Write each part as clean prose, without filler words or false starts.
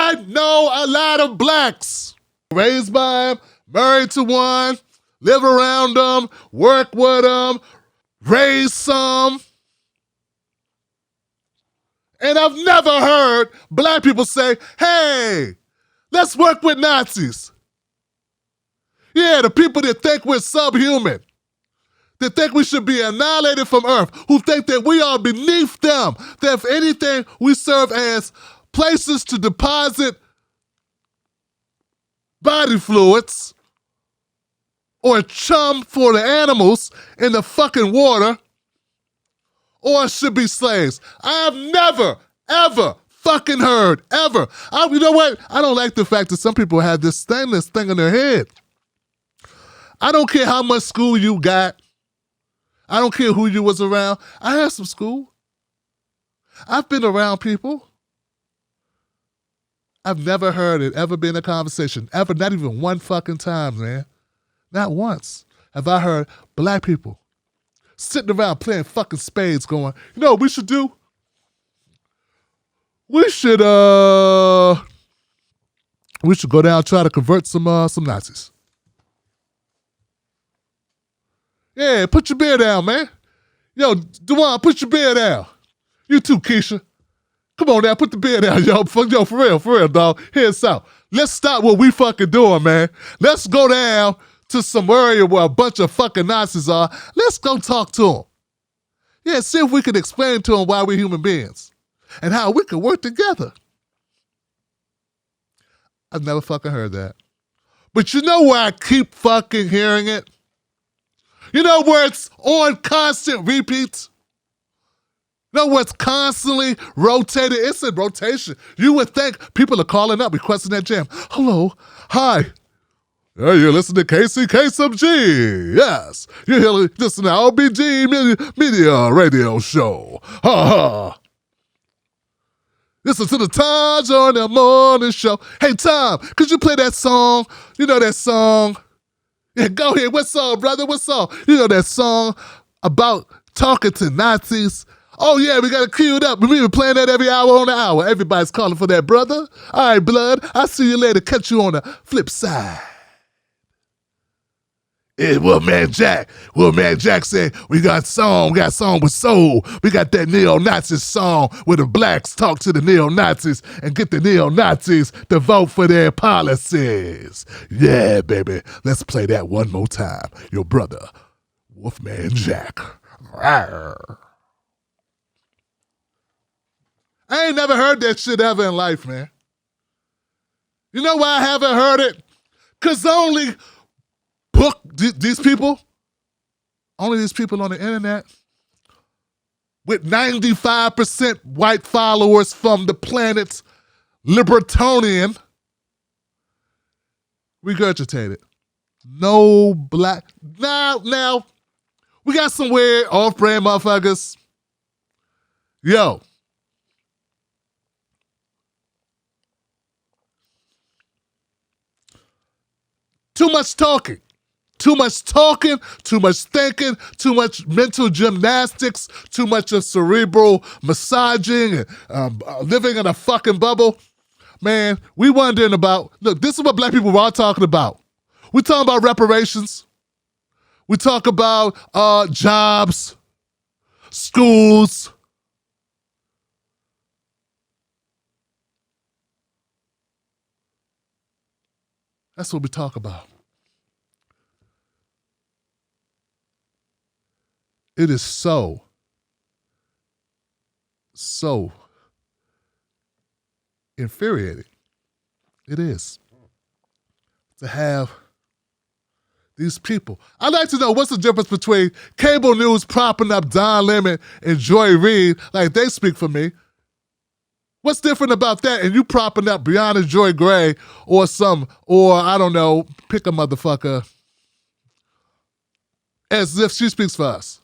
I know a lot of blacks. Raised by them, married to one, live around them, work with them, raise some. And I've never heard black people say, hey, let's work with Nazis. Yeah, the people that think we're subhuman, that think we should be annihilated from Earth, who think that we are beneath them, that if anything, we serve as places to deposit body fluids or chum for the animals in the fucking water, or should be slaves. I have never, ever fucking heard, ever. You know what? I don't like the fact that some people have this thing in their head. I don't care how much school you got. I don't care who you was around. I had some school. I've been around people. I've never heard it ever been a conversation, ever, not even one fucking time, man. Not once have I heard black people sitting around playing fucking spades going, you know what we should do? We should go down and try to convert some Nazis. Yeah, put your beer down, man. Yo, Dewan, put your beer down. You too, Keisha. Come on now, put the beer down, yo. Yo, for real, dog. Here's out. Let's stop what we fucking doing, man. Let's go down to some area where a bunch of fucking Nazis are. Let's go talk to them. Yeah, see if we can explain to them why we're human beings and how we can work together. I've never fucking heard that. But you know where I keep fucking hearing it? You know where it's on constant repeat? You know where it's constantly rotated? It's in rotation. You would think people are calling up, requesting that jam. Hello, hi. Yeah, you're listening to KCK sub G. Yes, you're listening to OBG Media Radio Show. Ha ha. Listen to the Taj on the morning show. Hey, Tom, could you play that song? You know that song? Yeah, go ahead. What song, brother? What song? You know that song about talking to Nazis? Oh, yeah, we got it queued up. We've been playing that every hour on the hour. Everybody's calling for that, brother. All right, blood. I'll see you later. Catch you on the flip side. Yeah, Wolfman Jack said, we got song with soul. We got that neo-Nazi song where the blacks talk to the neo-Nazis and get the neo-Nazis to vote for their policies. Yeah, baby. Let's play that one more time. Your brother, Wolfman Jack. Rawr. I ain't never heard that shit ever in life, man. You know why I haven't heard it? Because these people on the internet with 95% white followers from the planet's libertarian regurgitated. No black. Now, we got some weird off-brand motherfuckers. Yo. Too much talking, too much thinking, too much mental gymnastics, too much of cerebral massaging and living in a fucking bubble. Man, we wondering about, look, this is what black people are all talking about. We talking about reparations. We talk about jobs, schools. That's what we talk about. It is so infuriating. It is. To have these people. I'd like to know what's the difference between cable news propping up Don Lemon and Joy Reid, like they speak for me. What's different about that and you propping up Breonna Joy Gray or I don't know, pick a motherfucker as if she speaks for us?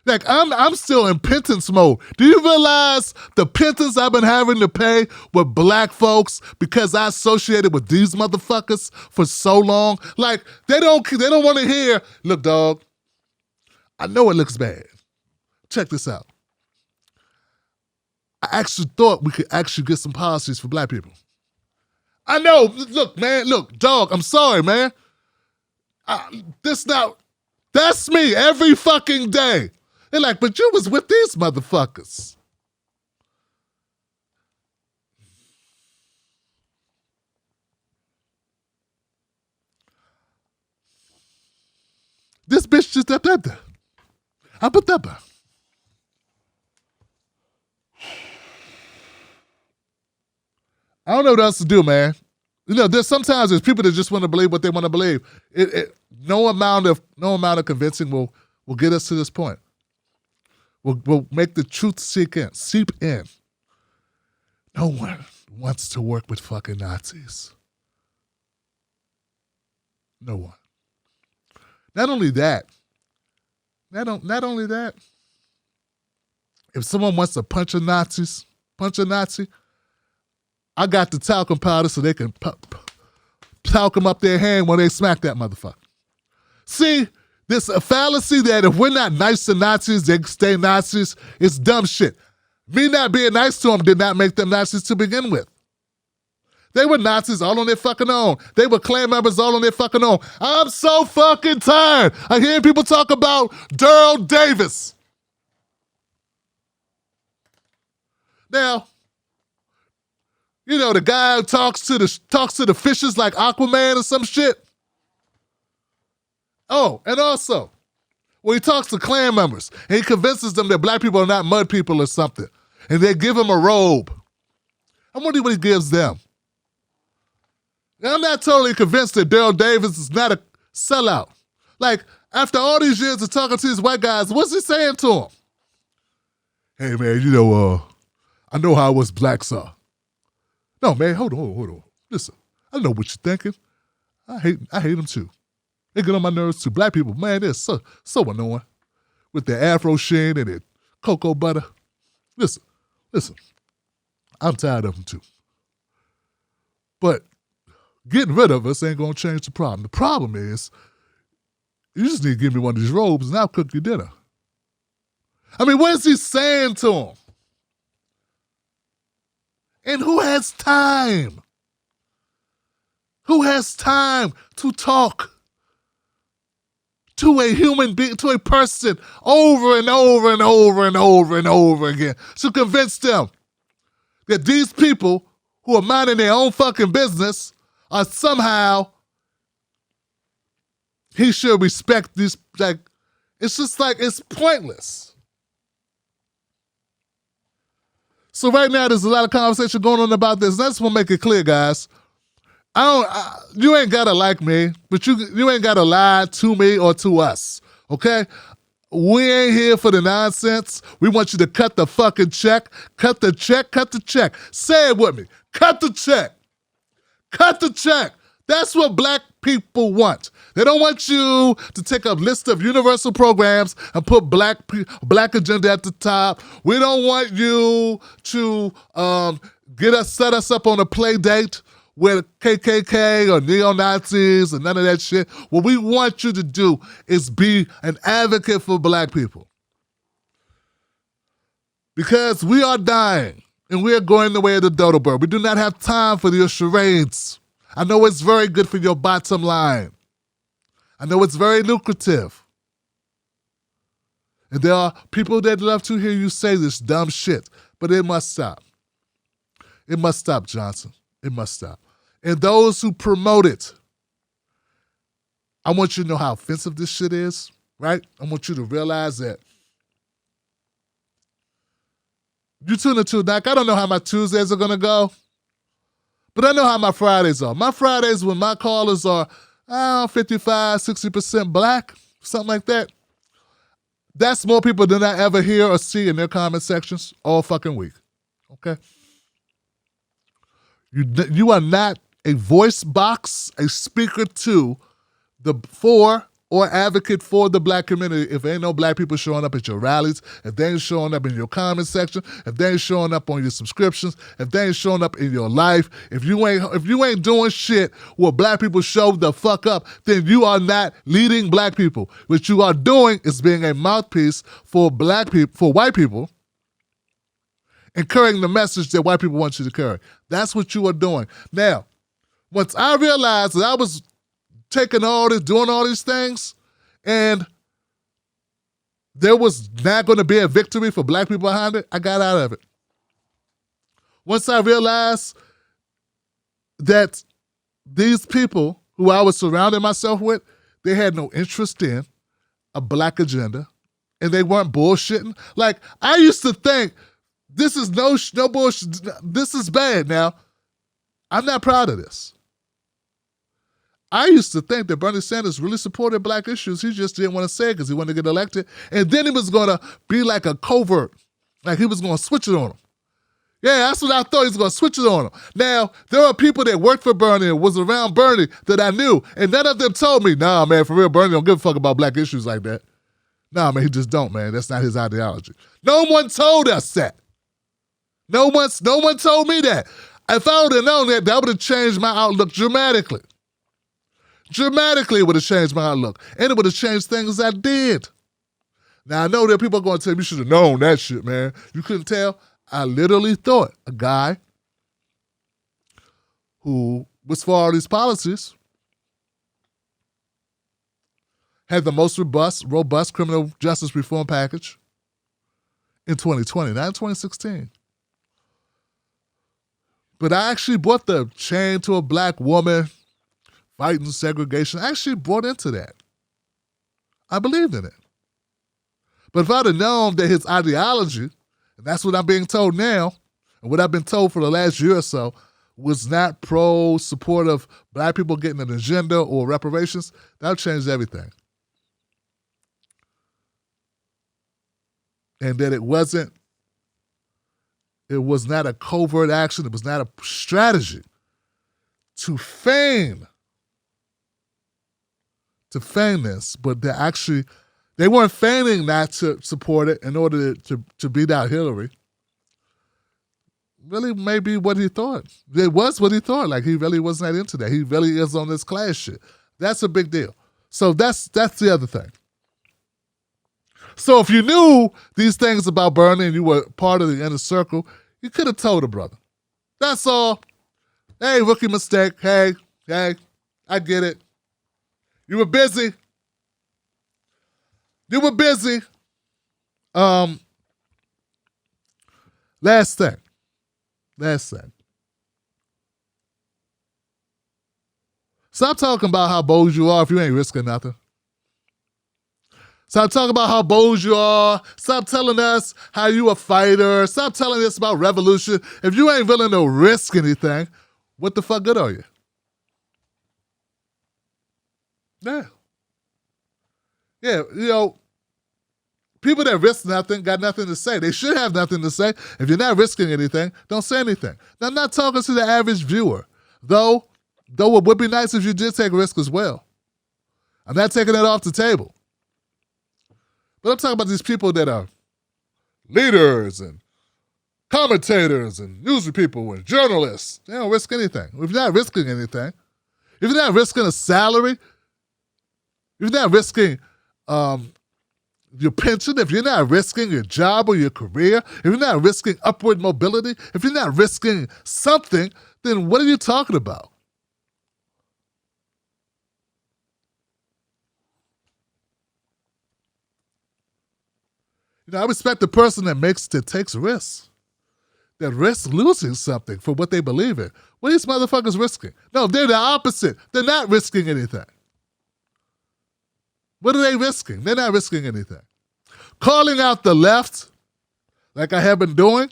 Like, I'm still in penance mode. Do you realize the penance I've been having to pay with black folks because I associated with these motherfuckers for so long? Like, they don't want to hear, look, dog, I know it looks bad. Check this out. I actually thought we could actually get some policies for black people. I know. Look, man. Look, dog. I'm sorry, man. That's me every fucking day. They're like, but you was with these motherfuckers. This bitch just up there. I put that back. I don't know what else to do, man. You know, there's people that just want to believe what they want to believe. No amount of convincing will get us to this point. Will make the truth seep in. No one wants to work with fucking Nazis. No one. Not only that, if someone wants to punch a Nazi, I got the talcum powder so they can talcum up their hand when they smack that motherfucker. See, this a fallacy that if we're not nice to Nazis, they stay Nazis. It's dumb shit. Me not being nice to them did not make them Nazis to begin with. They were Nazis all on their fucking own. They were Klan members all on their fucking own. I'm so fucking tired of hearing people talk about Daryl Davis. Now, you know, the guy who talks to the fishes like Aquaman or some shit. Oh, and also, when he talks to Klan members, and he convinces them that black people are not mud people or something, and they give him a robe. I wonder what he gives them. Now, I'm not totally convinced that Daryl Davis is not a sellout. Like, after all these years of talking to these white guys, what's he saying to them? Hey, man, you know, I know how us blacks are. No, man, hold on. Listen, I know what you're thinking. I hate them too. They get on my nerves too. Black people, man, they're so annoying. With their afro sheen and their cocoa butter. Listen. I'm tired of them too. But getting rid of us ain't gonna change the problem. The problem is, you just need to give me one of these robes and I'll cook your dinner. I mean, what is he saying to him? And who has time? Who has time to talk to a human being, to a person over and over and over and over and over again to convince them that these people who are minding their own fucking business are somehow, he should respect these, like, it's just like, it's pointless. So right now, there's a lot of conversation going on about this. And I just want to make it clear, guys. You ain't got to like me, but you ain't got to lie to me or to us, okay? We ain't here for the nonsense. We want you to cut the fucking check. Cut the check. Say it with me. Cut the check. Cut the check. That's what black people want. They don't want you to take a list of universal programs and put black agenda at the top. We don't want you to set us up on a play date with KKK or neo-Nazis or none of that shit. What we want you to do is be an advocate for black people. Because we are dying and we are going the way of the dodo bird. We do not have time for your charades. I know it's very good for your bottom line. I know it's very lucrative. And there are people that love to hear you say this dumb shit, but it must stop. It must stop, Johnson. It must stop. And those who promote it, I want you to know how offensive this shit is, right? I want you to realize that. You tune into Doc. I don't know how my Tuesdays are going to go, but I know how my Fridays are. My Fridays, when my callers are 55, 60% black, something like that, that's more people than I ever hear or see in their comment sections all fucking week, okay? You are not a voice box, a speaker to for or advocate for the black community if ain't no black people showing up at your rallies, if they ain't showing up in your comment section, if they ain't showing up on your subscriptions, if they ain't showing up in your life, if you ain't doing shit where black people show the fuck up, then you are not leading black people. What you are doing is being a mouthpiece for black people, for white people, and carrying the message that white people want you to carry. That's what you are doing. Now, once I realized that I was taking all this, doing all these things, and there was not going to be a victory for black people behind it, I got out of it. Once I realized that these people who I was surrounding myself with, they had no interest in a black agenda, and they weren't bullshitting. Like, I used to think, this is no bullshit, this is bad. Now, I'm not proud of this. I used to think that Bernie Sanders really supported black issues. He just didn't want to say it because he wanted to get elected. And then he was going to be like a covert, like he was going to switch it on him. Yeah, that's what I thought. He was going to switch it on him. Now, there are people that worked for Bernie and was around Bernie that I knew, and none of them told me, nah, man, for real, Bernie don't give a fuck about black issues like that. Nah, man, he just don't, man. That's not his ideology. No one told us that. No one told me that. If I would have known that, that would have changed my outlook dramatically. Dramatically, it would have changed my outlook. And it would have changed things I did. Now, I know that people are going to tell me, you should have known that shit, man. You couldn't tell? I literally thought a guy who was for all these policies had the most robust criminal justice reform package in 2020, not in 2016. But I actually brought the chain to a black woman fighting segregation. I actually brought into that. I believed in it. But if I'd have known that his ideology, and that's what I'm being told now, and what I've been told for the last year or so, was not pro-support of black people getting an agenda or reparations, that would change everything. And that it was not a covert action, it was not a strategy to feign this, but they weren't feigning not to support it in order to beat out Hillary. Really maybe what he thought. It was what he thought. Like, he really was not into that. He really is on this class shit. That's a big deal. So that's the other thing. So if you knew these things about Bernie and you were part of the inner circle, you could have told a brother. That's all. Hey, rookie mistake. Hey, I get it. You were busy. Last thing. Stop talking about how bold you are if you ain't risking nothing. Stop talking about how bold you are. Stop telling us how you a fighter. Stop telling us about revolution. If you ain't willing to risk anything, what the fuck good are you? Yeah, you know, people that risk nothing got nothing to say. They should have nothing to say. If you're not risking anything, don't say anything. Now, I'm not talking to the average viewer, though it would be nice if you did take a risk as well. I'm not taking that off the table. But I'm talking about these people that are leaders and commentators and news people and journalists. They don't risk anything. If you're not risking anything, if you're not risking a salary, if you're not risking your pension, if you're not risking your job or your career, if you're not risking upward mobility, if you're not risking something, then what are you talking about? You know, I respect the person that takes risks, that risks losing something for what they believe in. What are these motherfuckers risking? No, they're the opposite. They're not risking anything. What are they risking? They're not risking anything. Calling out the left, like I have been doing,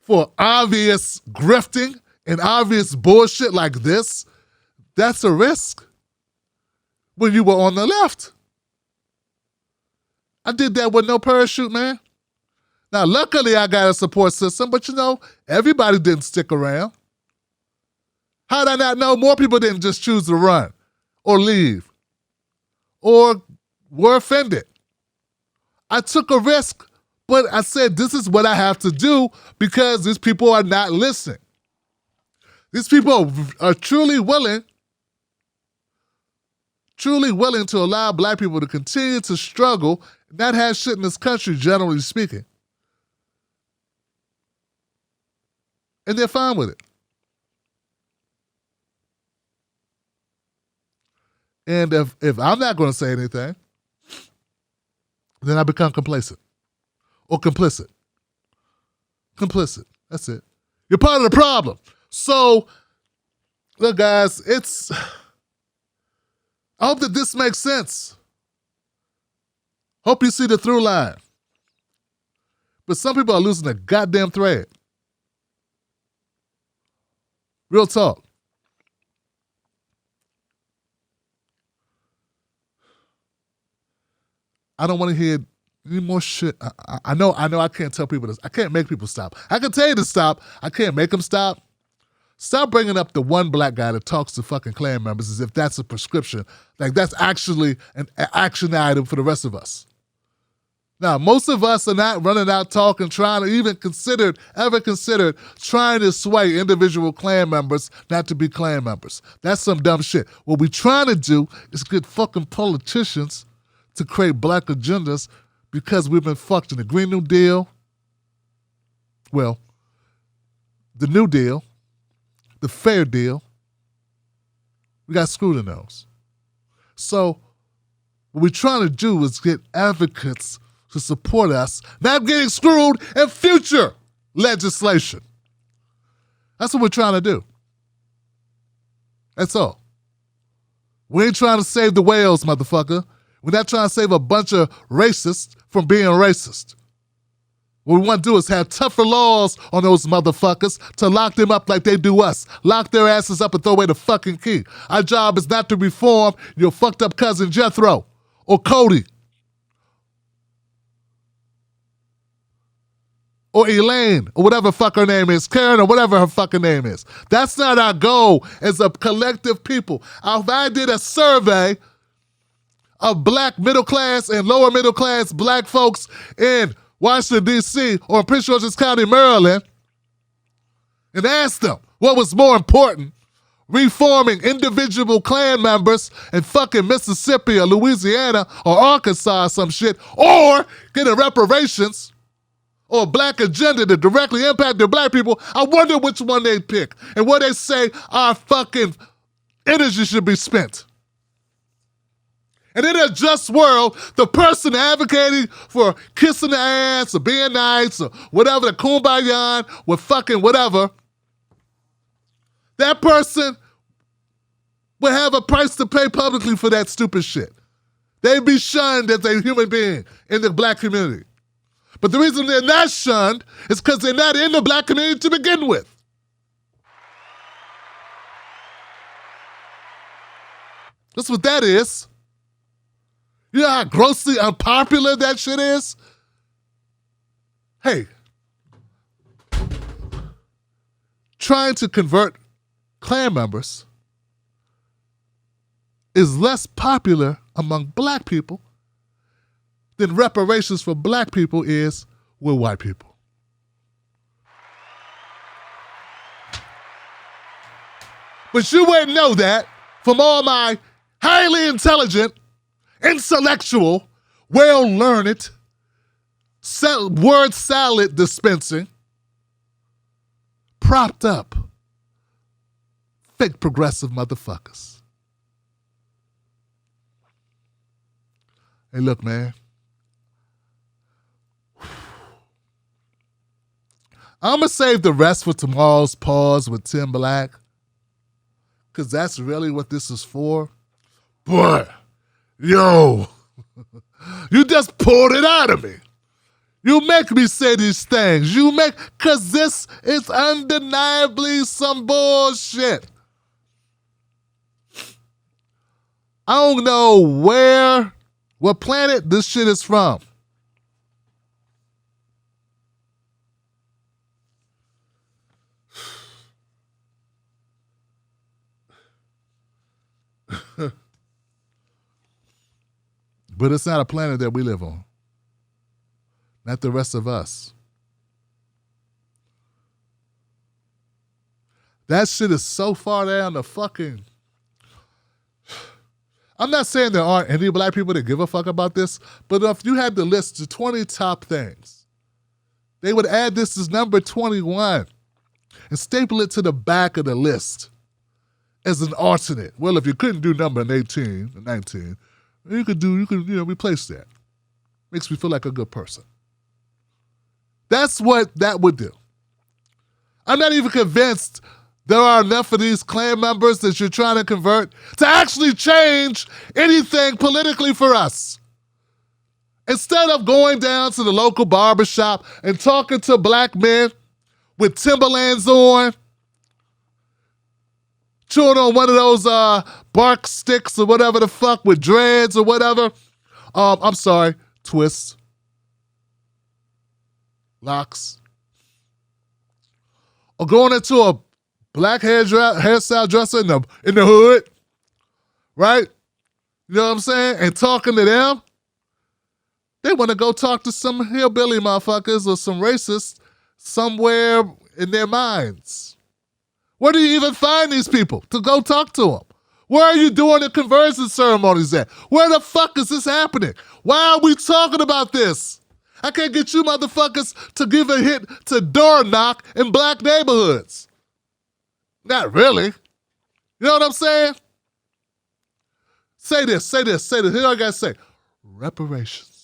for obvious grifting and obvious bullshit like this, that's a risk when you were on the left. I did that with no parachute, man. Now, luckily, I got a support system, but you know, everybody didn't stick around. How did I not know more people didn't just choose to run or leave or were offended? I took a risk, but I said, this is what I have to do because these people are not listening. These people are truly willing to allow black people to continue to struggle, not have shit in this country, generally speaking. And they're fine with it. And if I'm not going to say anything, then I become complacent. Or complicit. Complicit. That's it. You're part of the problem. So, look, guys, I hope that this makes sense. Hope you see the through line. But some people are losing their goddamn thread. Real talk. I don't want to hear any more shit. I know I can't tell people this. I can't make people stop. I can tell you to stop. I can't make them stop. Stop bringing up the one black guy that talks to fucking Klan members as if that's a prescription. Like that's actually an action item for the rest of us. Now, most of us are not running out talking, trying to even ever considered trying to sway individual Klan members not to be Klan members. That's some dumb shit. What we're trying to do is get fucking politicians to create black agendas because we've been fucked in the Green New Deal. Well, the New Deal, the Fair Deal. We got screwed in those. So what we're trying to do is get advocates to support us, not getting screwed in future legislation. That's what we're trying to do. That's all. We ain't trying to save the whales, motherfucker. We're not trying to save a bunch of racists from being racist. What we want to do is have tougher laws on those motherfuckers to lock them up like they do us. Lock their asses up and throw away the fucking key. Our job is not to reform your fucked up cousin Jethro or Cody or Elaine or whatever fuck her name is, Karen or whatever her fucking name is. That's not our goal as a collective people. If I did a survey of black middle class and lower middle class black folks in Washington, D.C. or in Prince George's County, Maryland, and asked them what was more important, reforming individual Klan members in fucking Mississippi or Louisiana or Arkansas or some shit, or getting reparations or a black agenda that directly impacted black people, I wonder which one they'd pick and where they say our fucking energy should be spent. And in a just world, the person advocating for kissing the ass or being nice or whatever, the kumbaya with fucking whatever, that person would have a price to pay publicly for that stupid shit. They'd be shunned as a human being in the black community. But the reason they're not shunned is because they're not in the black community to begin with. That's what that is. You know how grossly unpopular that shit is? Hey, trying to convert Klan members is less popular among black people than reparations for black people is with white people. But you wouldn't know that from all my highly intelligent, intellectual, well-learned, word salad dispensing, propped up, fake progressive motherfuckers. Hey, look, man. I'm going to save the rest for tomorrow's pause with Tim Black, because that's really what this is for. Boy, yo, you just pulled it out of me. You make me say these things. Because this is undeniably some bullshit. I don't know what planet this shit is from. But it's not a planet that we live on. Not the rest of us. That shit is so far down the fucking... I'm not saying there aren't any black people that give a fuck about this, but if you had to list the 20 top things, they would add this as number 21. and staple it to the back of the list as an alternate. Well, if you couldn't do number 18 or 19, you could replace that. Makes me feel like a good person. That's what that would do. I'm not even convinced there are enough of these Klan members that you're trying to convert to actually change anything politically for us. Instead of going down to the local barbershop and talking to black men with Timberlands on, chewing on one of those bark sticks or whatever the fuck with dreads or whatever. I'm sorry, twists, locks. Or going into a black hairstyle dresser in the hood, right? You know what I'm saying? And talking to them. They want to go talk to some hillbilly motherfuckers or some racists somewhere in their minds. Where do you even find these people to go talk to them? Where are you doing the conversion ceremonies at? Where the fuck is this happening? Why are we talking about this? I can't get you motherfuckers to give a hit to door knock in black neighborhoods. Not really. You know what I'm saying? Say this. Here I gotta say, reparations.